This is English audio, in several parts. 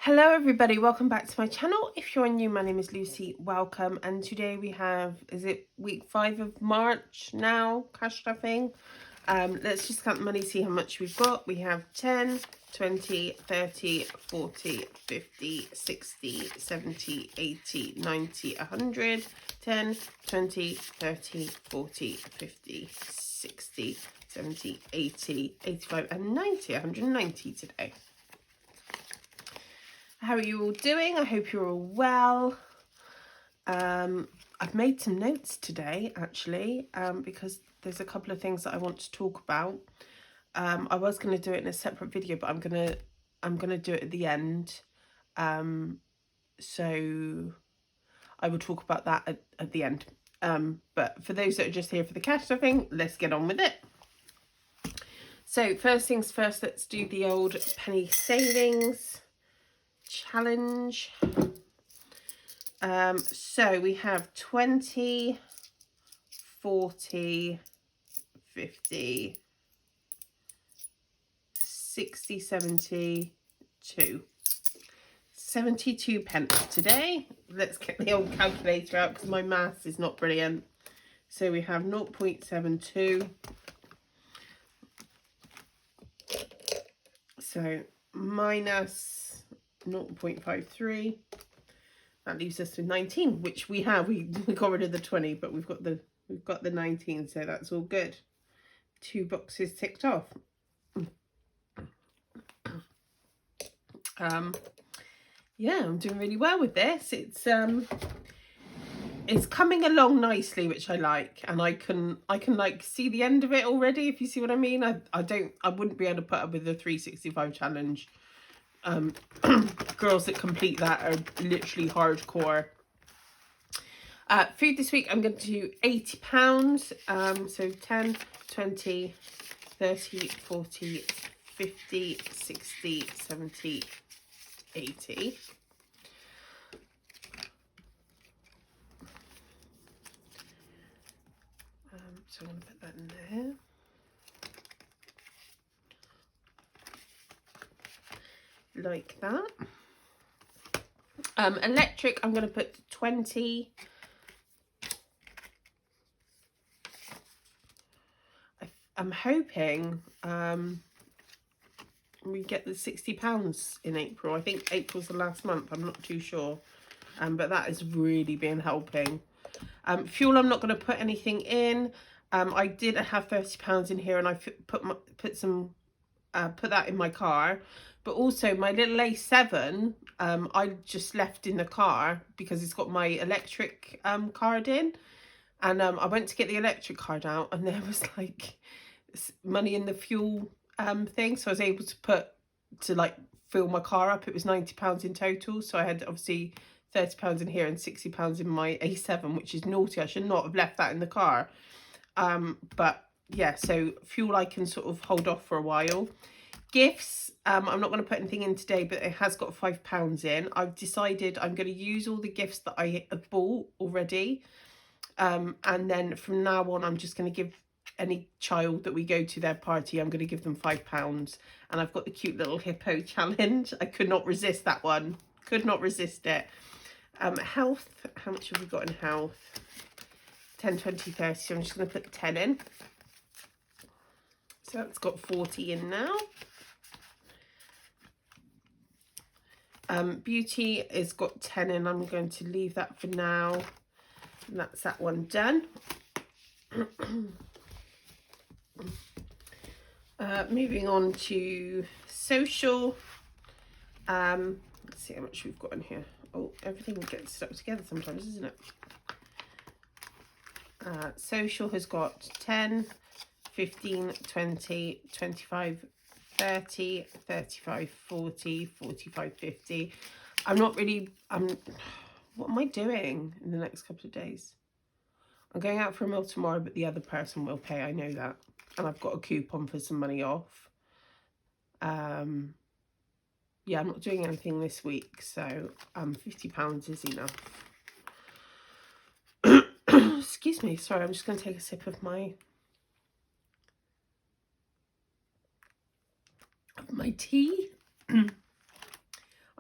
Hello everybody, welcome back to my channel. If you're new, my name is Lucy, welcome. And today we have, is it week 5 of March now, cash stuffing. Let's just count the money, see how much we've got. We have 10, 20, 30, 40, 50, 60, 70, 80, 90, 100, 10, 20, 30, 40, 50, 60, 70, 80, 85 and 90, 190 today. How are you all doing? I hope you're all well. I've made some notes today, actually, because there's a couple of things that I want to talk about. I was going to do it in a separate video, but I'm gonna do it at the end. So I will talk about that at the end. But for those that are just here for the cash stuffing, let's get on with it. So first things first, let's do the old penny savings challenge. So we have 20, 40, 50, 60, 72. 72 pence today. Let's get the old calculator out because my maths is not brilliant. So we have 0.72. So minus 0.53. That leaves us with 19, which we have. We got rid of the 20, but we've got the 19, so that's all good. 2 boxes ticked off. Yeah, I'm doing really well with this. It's coming along nicely, which I like, and I can like see the end of it already, if you see what I mean. I wouldn't be able to put up with the 365 challenge. Girls that complete that are literally hardcore. Food this week, I'm going to do £80. So 10, 20, 30, 40, 50, 60, 70, 80. So I'm going to put that in there. Like that. Electric, I'm going to put 20. I'm hoping we get the £60 in April. I think April's the last month. I'm not too sure. But that has really been helping. Fuel, I'm not going to put anything in. I did have £30 in here, and I put that in my car. But also my little A7, I just left in the car because it's got my electric card in. And I went to get the electric card out, and there was like money in the fuel thing. So I was able to like fill my car up. It was £90 in total. So I had obviously £30 in here and £60 in my A7, which is naughty. I should not have left that in the car. But yeah, so fuel I can sort of hold off for a while. Gifts, I'm not going to put anything in today, but it has got £5 in. I've decided I'm going to use all the gifts that I have bought already. And then from now on, I'm just going to give any child that we go to their party, I'm going to give them £5. And I've got the cute little hippo challenge. I could not resist that one. Could not resist it. Health, how much have we got in health? 10, 20, 30. So I'm just going to put 10 in. So that's got 40 in now. Beauty has got 10 in. I'm going to leave that for now. And that's that one done. Moving on to social. Let's see how much we've got in here. Oh, everything gets stuck together sometimes, isn't it? Social has got 10, 15, 20, 25, 30, 35, 40, 45, 50. What am I doing in the next couple of days? I'm going out for a meal tomorrow, but the other person will pay, I know that. And I've got a coupon for some money off. Yeah, I'm not doing anything this week, so £50 is enough. Excuse me, sorry, I'm just going to take a sip of my tea.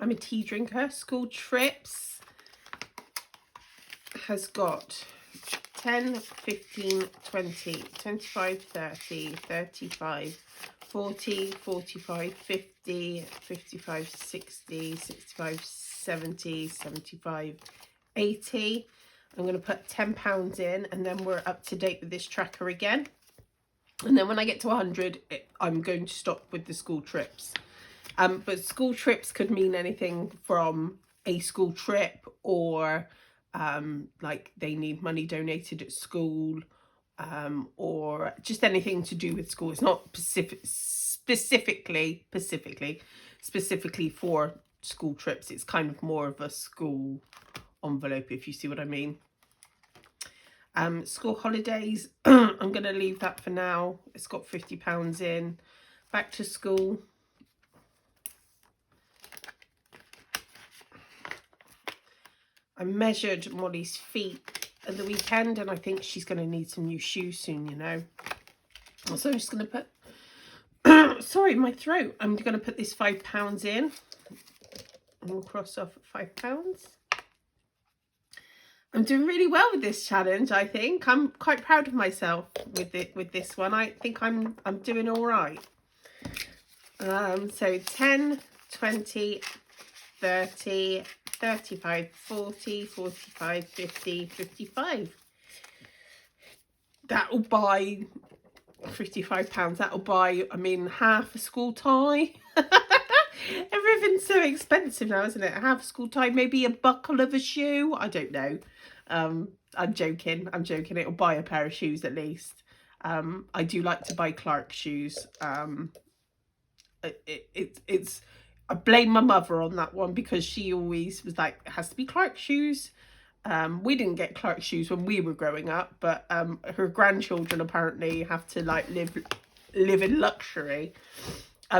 I'm a tea drinker. School trips has got 10, 15, 20, 25, 30, 35, 40, 45, 50, 55, 60, 65, 70, 75, 80. I'm going to put £10 in, and then we're up to date with this tracker again. And then when I get to 100, I'm going to stop with the school trips. But school trips could mean anything from a school trip, or like they need money donated at school, or just anything to do with school. It's not specifically for school trips. It's kind of more of a school envelope, if you see what I mean. School holidays, I'm going to leave that for now. It's got £50 in. Back to school. I measured Molly's feet at the weekend, and I think she's going to need some new shoes soon, you know. So I'm just going to put, sorry, my throat. I'm going to put this £5 in. And we'll cross off at £5. I'm doing really well with this challenge, I think. I'm quite proud of myself with this one. I think I'm doing all right. So 10, 20, 30, 35, 40, 45, 50, 55. That'll buy £55. That'll buy, I mean, half a school tie. Everything's so expensive now, isn't it? Half a school tie, maybe a buckle of a shoe. I don't know. I'm joking. It'll buy a pair of shoes at least. I do like to buy Clark shoes. It's I blame my mother on that one, because she always was like, it has to be Clark shoes. We didn't get Clark shoes when we were growing up, but her grandchildren apparently have to like live in luxury.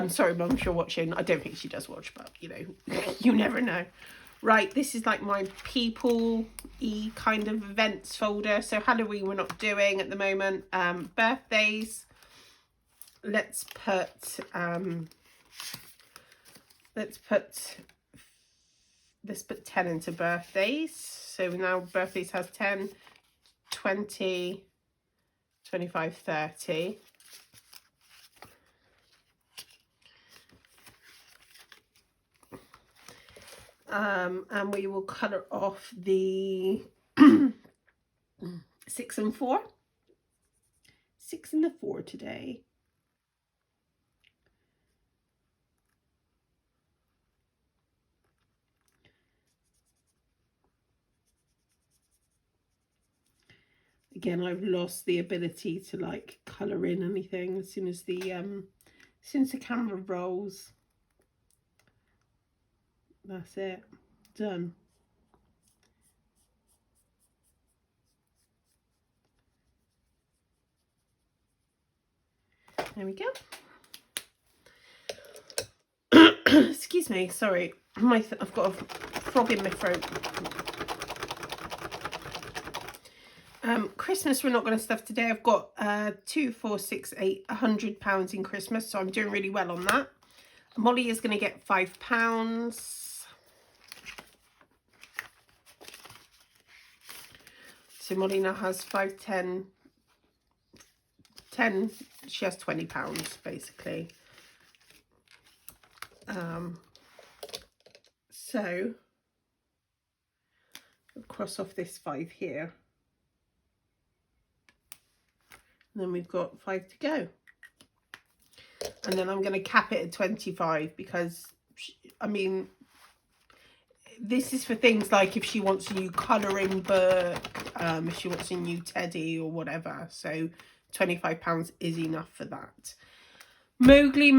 Sorry, Mum, if you're watching. I don't think she does watch, but you know, you never know. Right, this is like my people-y kind of events folder. So Halloween we're not doing at the moment. Birthdays. Let's put 10 into birthdays. So now birthdays has 10, 20, 25, 30. And we will colour off the 6 and 4. 6 and the 4 today. Again, I've lost the ability to like colour in anything as soon as the camera rolls. That's it. Done. There we go. Excuse me, sorry. I've got a frog in my throat. Christmas we're not going to stuff today. I've got 2, 4, 6, 8, £100 in Christmas, so I'm doing really well on that. Molly is going to get £5. So Molly now has 5, 10, she has £20 basically. So I'll cross off this 5 here. And then we've got 5 to go. And then I'm going to cap it at 25, because, I mean, this is for things like if she wants a new colouring book, if she wants a new teddy or whatever. So £25 is enough for that. Mowgli.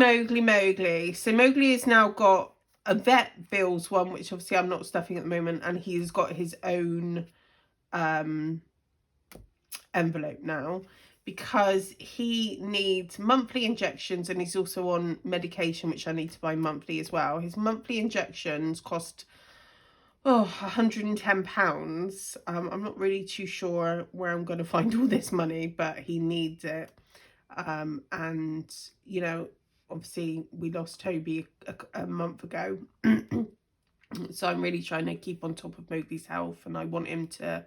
So Mowgli has now got a vet bills one, which obviously I'm not stuffing at the moment, and he's got his own envelope now, because he needs monthly injections, and he's also on medication which I need to buy monthly as well. His monthly injections cost £110. I'm not really too sure where I'm going to find all this money, but he needs it. And you know, obviously we lost Toby a month ago. So I'm really trying to keep on top of Mowgli's health, and I want him to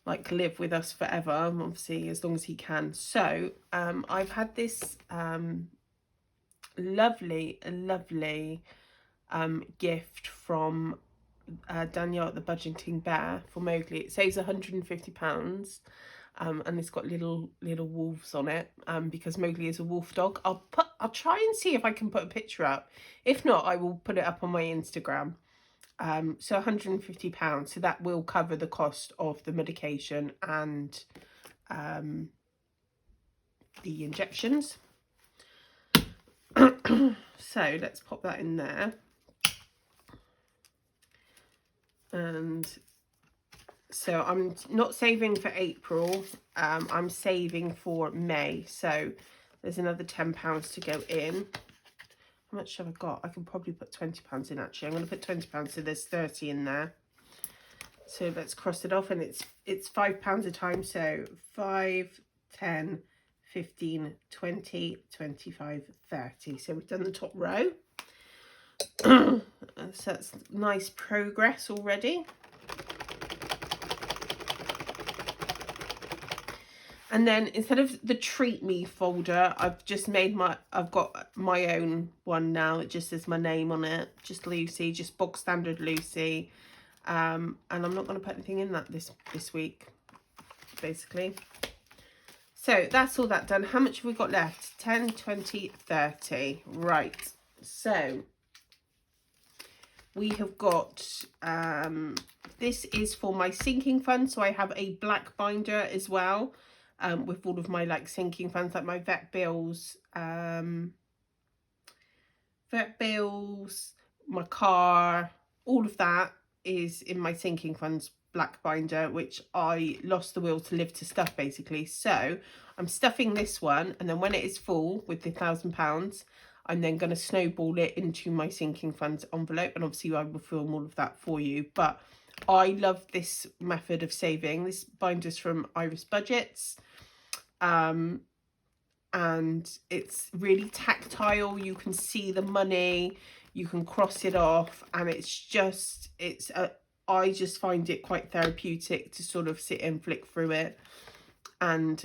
like live with us forever, obviously as long as he can. So I've had this lovely gift from Danielle at the Budgeting Bear for Mowgli. It saves £150. And it's got little wolves on it, because Mowgli is a wolf dog. I'll try and see if I can put a picture up. If not, I will put it up on my Instagram. So £150, so that will cover the cost of the medication and the injections. So let's pop that in there. And so I'm not saving for April, I'm saving for May. So there's another £10 to go in. How much have I got? I can probably put £20 in actually. I'm going to put £20, so there's 30 in there. So let's cross it off, and it's £5 a time. So 5, 10, 15, 20, 25, 30. So we've done the top row. So that's nice progress already. And then instead of the Treat Me folder, I've just made I've got my own one now. It just says my name on it. Just Lucy, just bog standard Lucy. And I'm not going to put anything in that this week, basically. So that's all that done. How much have we got left? 10, 20, 30. Right. So we have got, this is for my sinking fund. So I have a black binder as well. With all of my like sinking funds, like my vet bills, my car, all of that is in my sinking funds black binder, which I lost the will to live to stuff basically. So I'm stuffing this one, and then when it is full with the £1,000, I'm then going to snowball it into my sinking funds envelope, and obviously I will film all of that for you. But I love this method of saving. This binder's from Barbie Budgets. And it's really tactile. You can see the money, you can cross it off, and I just find it quite therapeutic to sort of sit and flick through it. And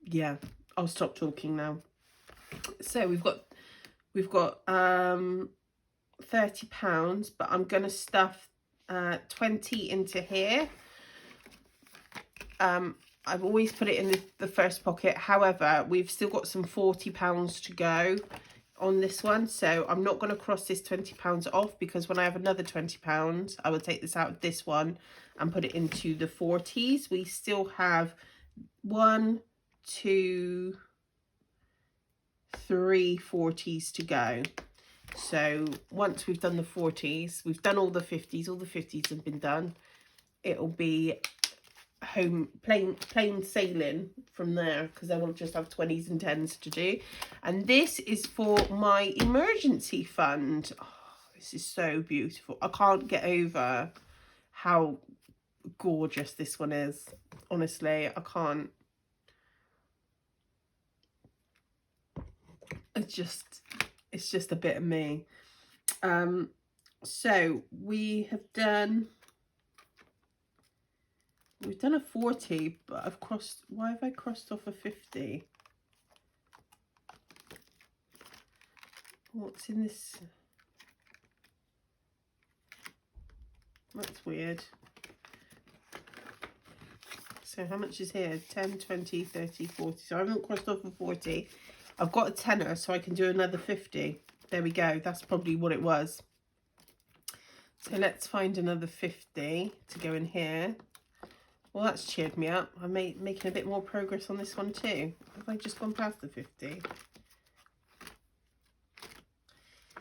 yeah, I'll stop talking now. So we've got £30, but I'm gonna stuff 20 into here. I've always put it in the first pocket. However, we've still got some £40 to go on this one. So I'm not going to cross this £20 off, because when I have another £20, I will take this out of this one and put it into the 40s. We still have 1, 2, 3 40s to go. So once we've done the 40s, we've done all the 50s. All the 50s have been done. It'll be home plain sailing from there, because I will just have 20s and 10s to do. And this is for my emergency fund. Oh, this is so beautiful. I can't get over how gorgeous this one is. Honestly, I can't. It's just a bit of me. So we've done a 40, but why have I crossed off a 50? What's in this? That's weird. So how much is here? 10, 20, 30, 40. So I haven't crossed off a 40. I've got a tenner, so I can do another 50. There we go. That's probably what it was. So let's find another 50 to go in here. Well, that's cheered me up. I'm making a bit more progress on this one too. Have I just gone past the 50?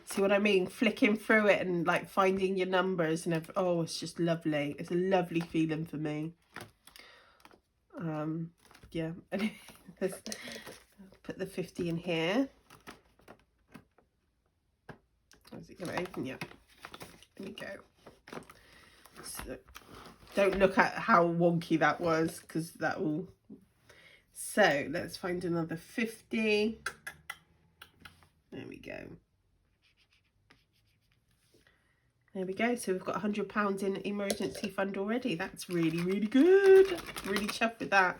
See what I mean? Flicking through it and like finding your numbers and everything. Oh, it's just lovely. It's a lovely feeling for me. Yeah. Put the 50 in here. Is it going to open? Yeah. There we go. So, don't look at how wonky that was, because that will... So let's find another 50. There we go. There we go. So we've got £100 in emergency fund already. That's really, really good. Really chuffed with that.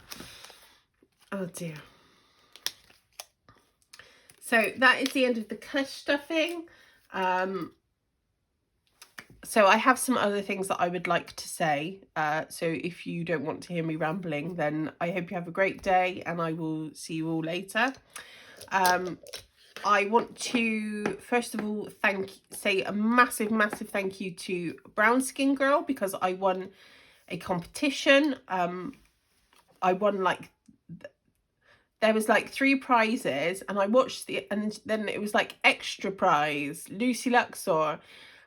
Oh dear. So that is the end of the cash stuffing. So I have some other things that I would like to say. So if you don't want to hear me rambling, then I hope you have a great day and I will see you all later. I want to, first of all, say a massive thank you to Brown Skin Girl, because I won a competition. I won like, there was like 3 prizes, and I watched and then it was like extra prize, Lucy Luxor.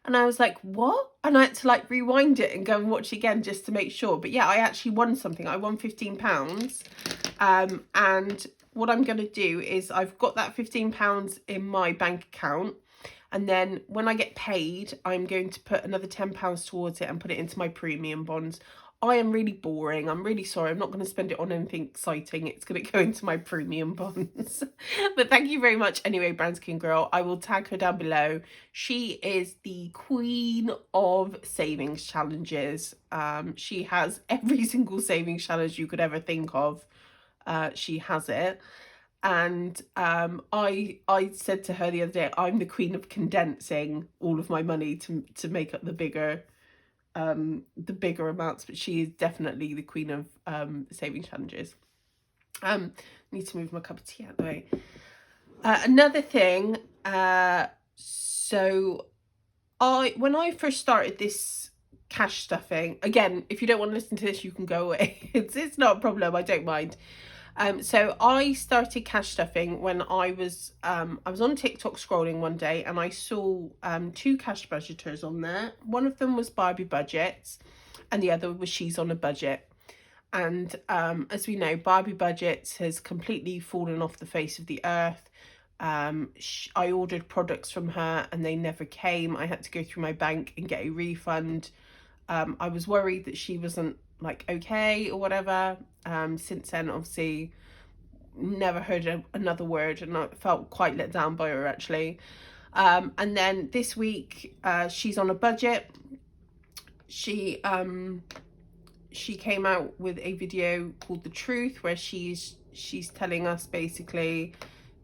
And I was like, what? And I had to like rewind it and go and watch it again just to make sure. But yeah, I actually won something. I won £15. And what I'm going to do is I've got that £15 in my bank account. And then when I get paid, I'm going to put another £10 towards it and put it into my premium bonds. I am really boring. I'm really sorry. I'm not going to spend it on anything exciting. It's going to go into my premium bonds. But thank you very much anyway, Brown Skin Girl. I will tag her down below. She is the queen of savings challenges. She has every single savings challenge you could ever think of. She has it. And I said to her the other day, I'm the queen of condensing all of my money to make up the bigger amounts, but she is definitely the queen of saving challenges. Need to move my cup of tea out of the way. Another thing, so when I first started this cash stuffing, again, if you don't want to listen to this, you can go away. It's not a problem, I don't mind. So I started cash stuffing when I was on TikTok scrolling one day, and I saw 2 cash budgeters on there. One of them was Barbie Budget and the other was She's on a Budget. And as we know, Barbie Budget has completely fallen off the face of the earth. I ordered products from her and they never came. I had to go through my bank and get a refund. I was worried that she wasn't like okay or whatever. Since then, obviously, never heard another word, and I felt quite let down by her actually. And then this week, She's on a Budget. She came out with a video called The Truth, where she's telling us basically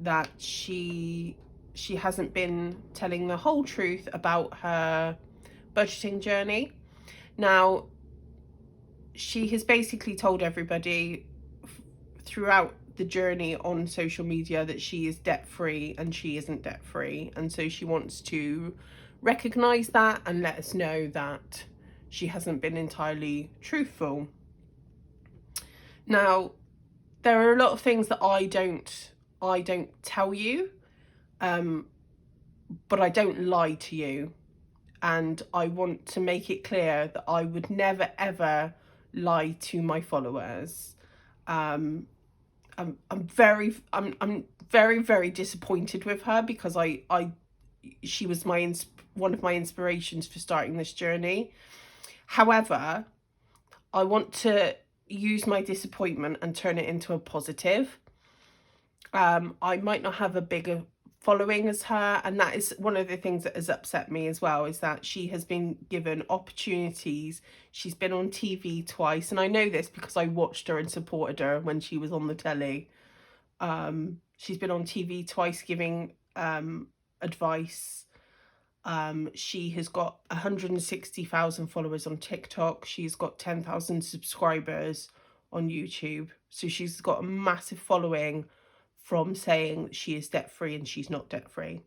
that she hasn't been telling the whole truth about her budgeting journey. Now, she has basically told everybody throughout the journey on social media that she is debt-free, and she isn't debt-free. And so she wants to recognize that and let us know that she hasn't been entirely truthful. Now, there are a lot of things that I don't tell you, but I don't lie to you. And I want to make it clear that I would never ever lie to my followers. I'm very disappointed with her, because she was one of my inspirations for starting this journey. However, I want to use my disappointment and turn it into a positive. I might not have a bigger following as her, and that is one of the things that has upset me as well, is that she has been given opportunities. She's been on TV twice, and I know this because I watched her and supported her when she was on the telly. She's been on TV twice giving advice. She has got 160,000 followers on TikTok. She's got 10,000 subscribers on YouTube. So she's got a massive following from saying she is debt-free and she's not debt-free.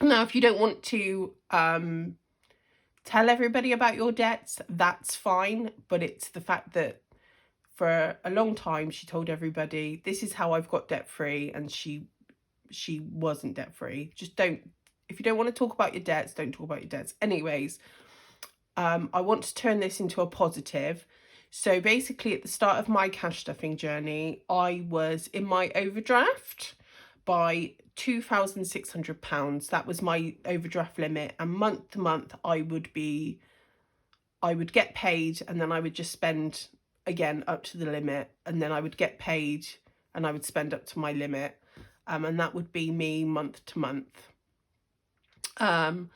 Now, if you don't want to tell everybody about your debts, that's fine. But it's the fact that for a long time, she told everybody, this is how I've got debt-free, and she wasn't debt-free. Just don't, if you don't want to talk about your debts, don't talk about your debts. Anyways, I want to turn this into a positive. So basically, at the start of my cash stuffing journey, I was in my overdraft by £2,600. That was my overdraft limit. And month to month, I would get paid, and then I would just spend again up to the limit. And then I would get paid and I would spend up to my limit. And that would be me month to month. And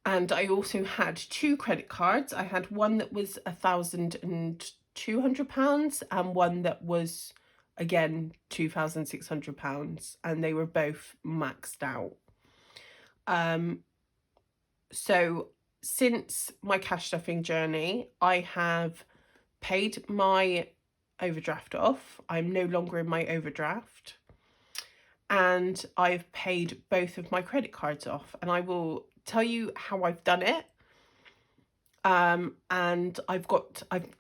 And I also had 2 credit cards. I had one that was £1,200 and one that was, again, £2,600, and they were both maxed out. So since my cash stuffing journey, I have paid my overdraft off. I'm no longer in my overdraft. And I've paid both of my credit cards off. And I will tell you how I've done it. And I've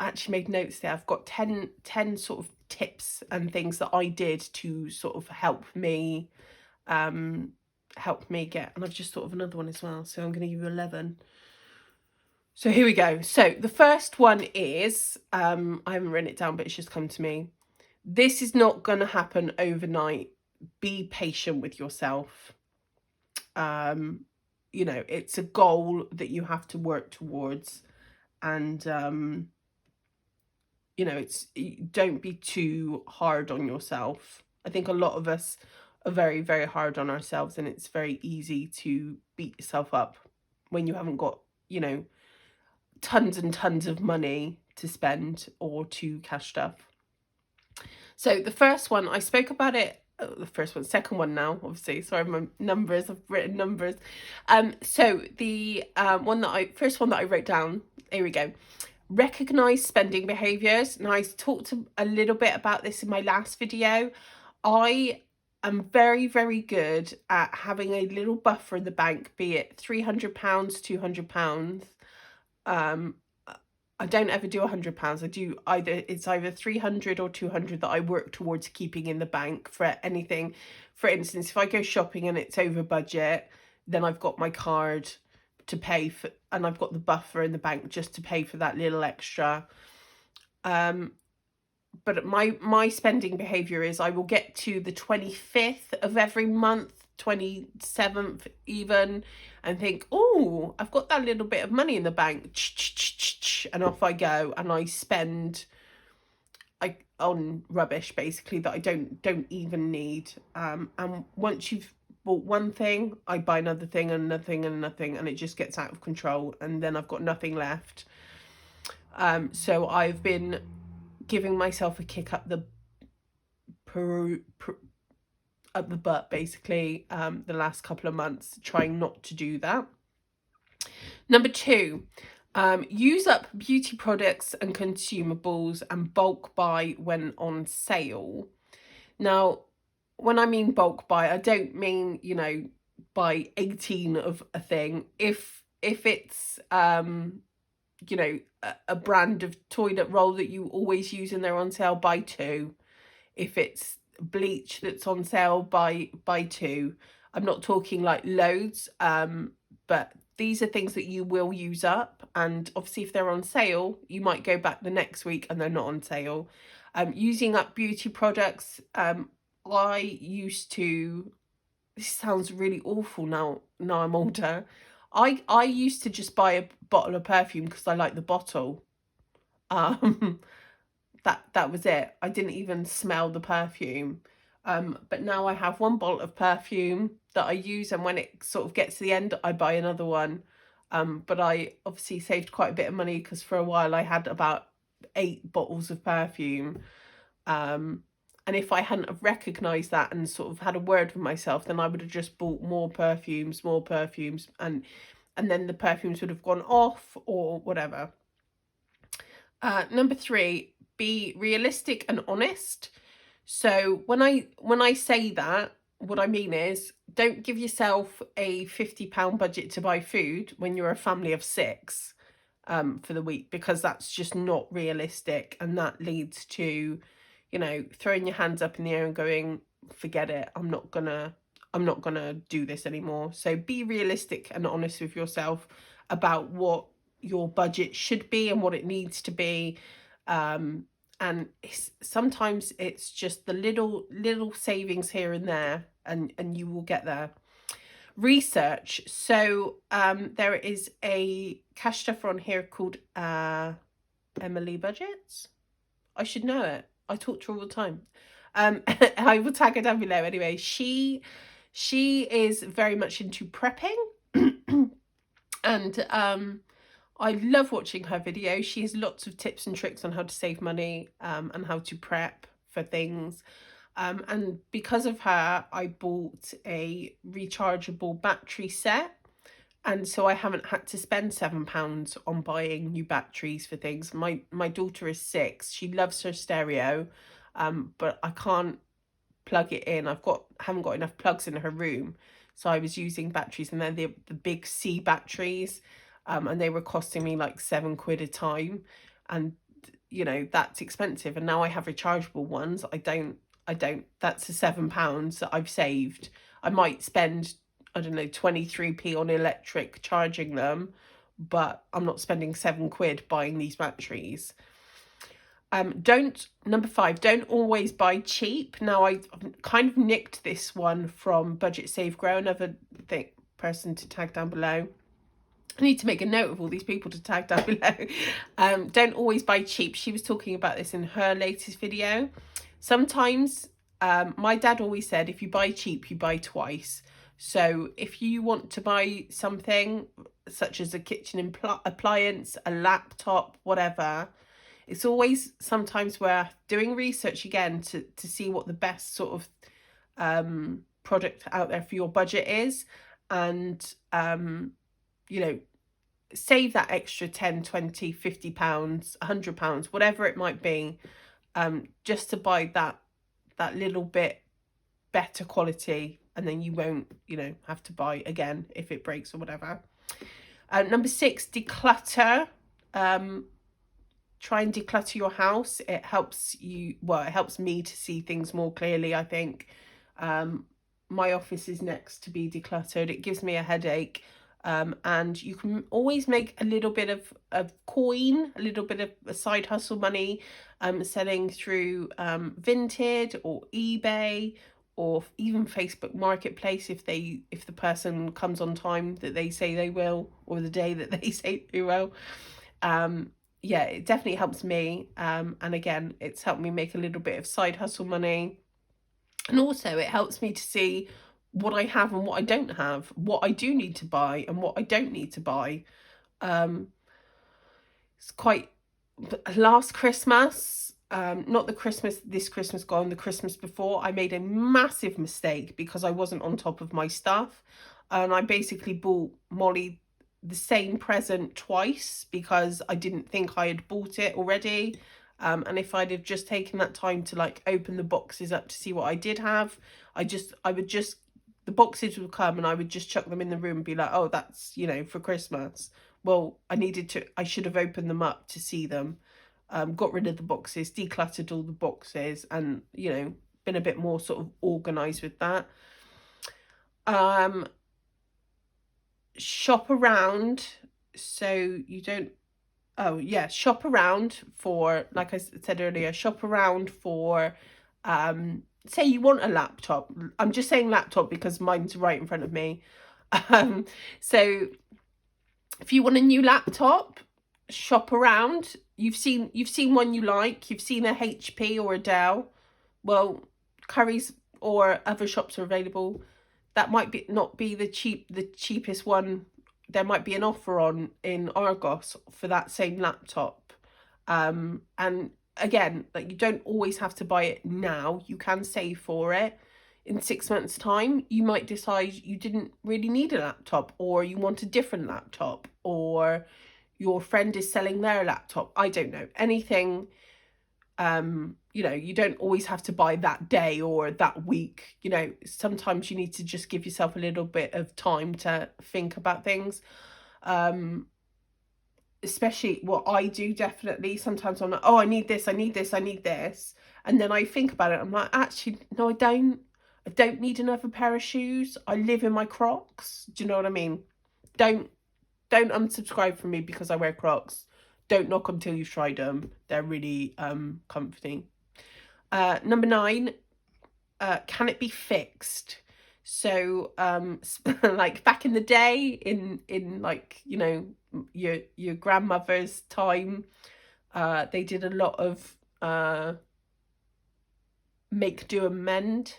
actually made notes there. I've got 10 sort of tips and things that I did to sort of help me get, and I've just thought of another one as well, so I'm going to give you 11. So here we go. So the first one is, I haven't written it down, but it's just come to me. This is not going to happen overnight. Be patient with yourself. You know, it's a goal that you have to work towards, and you know, don't be too hard on yourself. I think a lot of us are very, very hard on ourselves, and it's very easy to beat yourself up when you haven't got, you know, tons and tons of money to spend or to cash stuff. So the first one, I spoke about it, the first one, second one now, obviously, sorry, my numbers, I've written numbers. So the first one that I wrote down, here we go. Recognize spending behaviors. Now, I talked a little bit about this in my last video. I am very, very good at having a little buffer in the bank, be it £300, £200. I don't ever do £100. I do either 300 or 200 that I work towards keeping in the bank for anything. For instance, if I go shopping and it's over budget, then I've got my card to pay for, and I've got the buffer in the bank just to pay for that little extra. But my spending behavior is I will get to the 25th of every month, 27th even, and think, oh, I've got that little bit of money in the bank, and off I go, and I spend on rubbish basically that I don't even need. And once you've bought one thing, I buy another thing and another thing and another thing, and it just gets out of control, and then I've got nothing left. So I've been giving myself a kick up the butt basically the last couple of months, trying not to do that. Number 2, use up beauty products and consumables and bulk buy when on sale. Now, when I mean bulk buy, I don't mean, you know, buy 18 of a thing. If it's you know, a brand of toilet roll that you always use and they're on sale, buy 2. If it's bleach that's on sale, buy 2. I'm not talking like loads, but these are things that you will use up, and obviously if they're on sale, you might go back the next week and they're not on sale. Using up beauty products, I used to, this sounds really awful now I'm older, I used to just buy a bottle of perfume because I like the bottle. That was it. I didn't even smell the perfume. But now I have one bottle of perfume that I use, and when it sort of gets to the end, I buy another one. But I obviously saved quite a bit of money because for a while I had about 8 bottles of perfume. And if I hadn't have recognised that and sort of had a word with myself, then I would have just bought more perfumes, and then the perfumes would have gone off or whatever. Number 3, be realistic and honest. So when I say that, what I mean is, don't give yourself a £50 budget to buy food when you're a family of 6 for the week, because that's just not realistic, and that leads to, you know, throwing your hands up in the air and going, forget it, I'm not gonna do this anymore. So be realistic and honest with yourself about what your budget should be and what it needs to be. And sometimes it's just the little savings here and there, and you will get there. Research. So there is a cash stuffer on here called Emily Budgets. I should know it. I talk to her all the time. I will tag her down below anyway. She is very much into prepping. And I love watching her videos. She has lots of tips and tricks on how to save money and how to prep for things. And because of her, I bought a rechargeable battery set. And so I haven't had to spend £7 on buying new batteries for things. My daughter is 6. She loves her stereo, but I can't plug it in. Haven't got enough plugs in her room. So I was using batteries, and then the big C batteries, and they were costing me like £7 a time. And you know, that's expensive. And now I have rechargeable ones. I don't, that's the £7 that I've saved. I might spend, I don't know, 23p on electric charging them, but I'm not spending £7 buying these batteries. Number 5, don't always buy cheap. Now I kind of nicked this one from Budget Save Grow, another person to tag down below. I need to make a note of all these people to tag down below. Don't always buy cheap. She was talking about this in her latest video. Sometimes, my dad always said, if you buy cheap, you buy twice. So if you want to buy something such as a kitchen appliance, a laptop, whatever, it's always sometimes worth doing research again to see what the best sort of product out there for your budget is. And you know, save that extra 10, 20, 50 pounds, 100 pounds, whatever it might be, just to buy that little bit better quality, and then you won't, you know, have to buy again if it breaks or whatever. Number 6, declutter. Try and declutter your house. It helps you, well, it helps me to see things more clearly, I think. My office is next to be decluttered. It gives me a headache. And you can always make a little bit of coin, a little bit of a side hustle money, selling through Vinted or eBay or even Facebook Marketplace if the person comes on time that they say they will, or the day that they say they will. Yeah, it definitely helps me. And again, it's helped me make a little bit of side hustle money. And also it helps me to see what I have and what I don't have, what I do need to buy and what I don't need to buy. It's quite, last Christmas, not this Christmas gone, the Christmas before, I made a massive mistake because I wasn't on top of my stuff. And I basically bought Molly the same present twice because I didn't think I had bought it already. And if I'd have just taken that time to like open the boxes up to see what I did have, the boxes would come and I would just chuck them in the room and be like, oh, that's, you know, for Christmas. Well, I should have opened them up to see them, got rid of the boxes, decluttered all the boxes, and, you know, been a bit more sort of organised with that. Shop around so you don't, oh yeah, shop around for, like I said earlier, shop around for, say you want a laptop. I'm just saying laptop because mine's right in front of me. So if you want a new laptop, shop around. You've seen one you like, you've seen a HP or a Dell. Well, Currys or other shops are available. That might not be the cheapest one. There might be an offer on in Argos for that same laptop. And again, like, you don't always have to buy it now. You can save for it. In 6 months' time, you might decide you didn't really need a laptop, or you want a different laptop, or your friend is selling their laptop. I don't know. Anything. You know, you don't always have to buy that day or that week. You know, sometimes you need to just give yourself a little bit of time to think about things. Especially what I do, definitely. Sometimes I'm like, oh, I need this, I need this, I need this. And then I think about it. I'm like, actually, no, I don't. I don't need another pair of shoes. I live in my Crocs. Do you know what I mean? Don't unsubscribe from me because I wear Crocs. Don't knock until you've tried them. They're really comforting. Number 9, can it be fixed? So like back in the day, in like, you know, your grandmother's time, they did a lot of make, do and mend.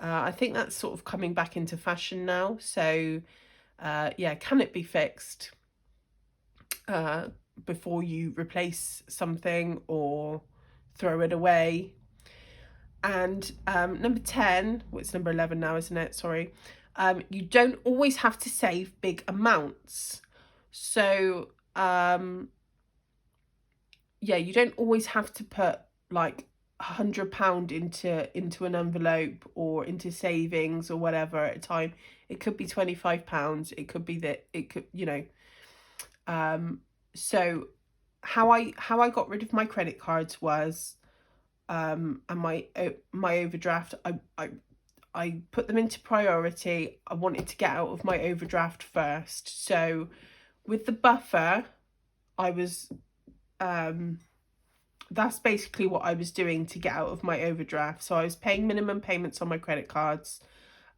I think that's sort of coming back into fashion now. So yeah, can it be fixed before you replace something or throw it away? And number 10, well, it's number 11 now, isn't it? Sorry. You don't always have to save big amounts. So, yeah, you don't always have to put like £100 into an envelope or into savings or whatever at a time. It could be £25. It could be that it could, you know. So how I got rid of my credit cards was and my overdraft, I put them into priority. I wanted to get out of my overdraft first. So with the buffer, I was that's basically what I was doing to get out of my overdraft. So I was paying minimum payments on my credit cards,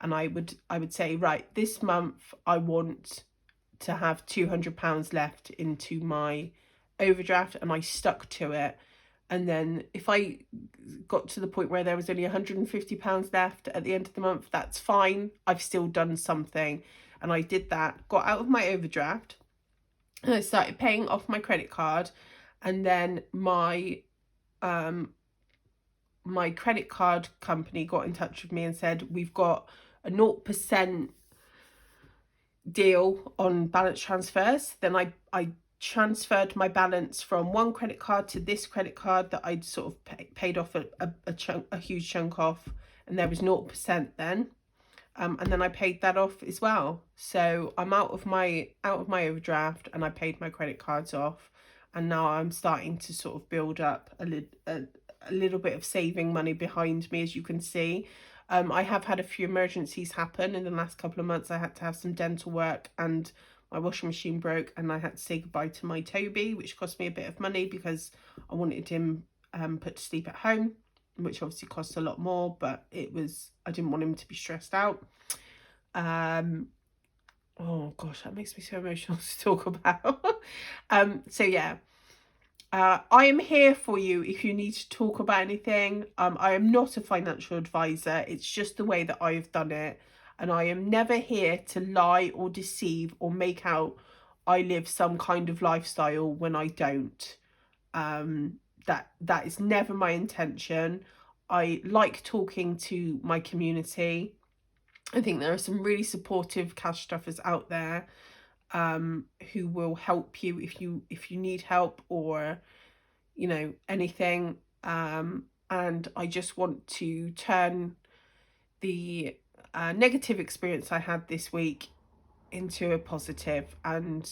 and I would say, right, this month I want to have £200 left into my overdraft, and I stuck to it. And then if I got to the point where there was only £150 left at the end of the month, that's fine. I've still done something. And I did that, got out of my overdraft, and I started paying off my credit card. And then my my credit card company got in touch with me and said, we've got a 0% deal on balance transfers. Then I transferred my balance from one credit card to this credit card that I'd sort of paid off a huge chunk off, and there was 0% then. And then I paid that off as well. So I'm out of my overdraft, and I paid my credit cards off, and now I'm starting to sort of build up a little bit of saving money behind me, as you can see. I have had a few emergencies happen in the last couple of months. I had to have some dental work, and my washing machine broke, and I had to say goodbye to my Toby, which cost me a bit of money because I wanted him put to sleep at home, which obviously costs a lot more, but I didn't want him to be stressed out. Oh gosh, that makes me so emotional to talk about. So yeah, I am here for you if you need to talk about anything. I am not a financial advisor. It's just the way that I have done it. And I am never here to lie or deceive or make out I live some kind of lifestyle when I don't. That is never my intention. I like talking to my community. I think there are some really supportive cash stuffers out there who will help you if you need help, or you know, anything. And I just want to turn the negative experience I had this week into a positive. And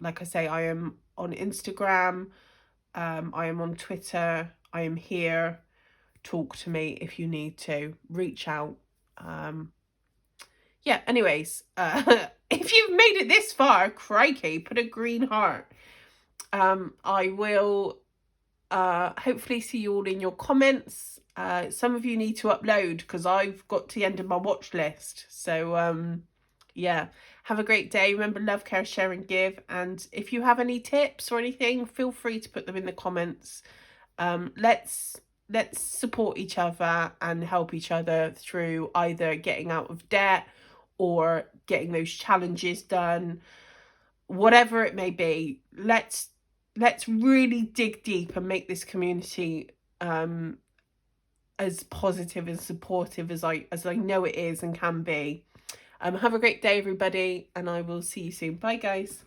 like I say, I am on Instagram, I am on Twitter, I am here. Talk to me if you need to, reach out. Yeah, anyways, if you've made it this far, crikey, put a green heart. I will hopefully see you all in your comments. Some of you need to upload because I've got to the end of my watch list. So yeah, have a great day. Remember, love, care, share and give. And if you have any tips or anything, feel free to put them in the comments. Let's support each other and help each other through either getting out of debt or getting those challenges done, whatever it may be. Let's really dig deep and make this community as positive and supportive as I know it is and can be. Have a great day, everybody, and I will see you soon. Bye, guys.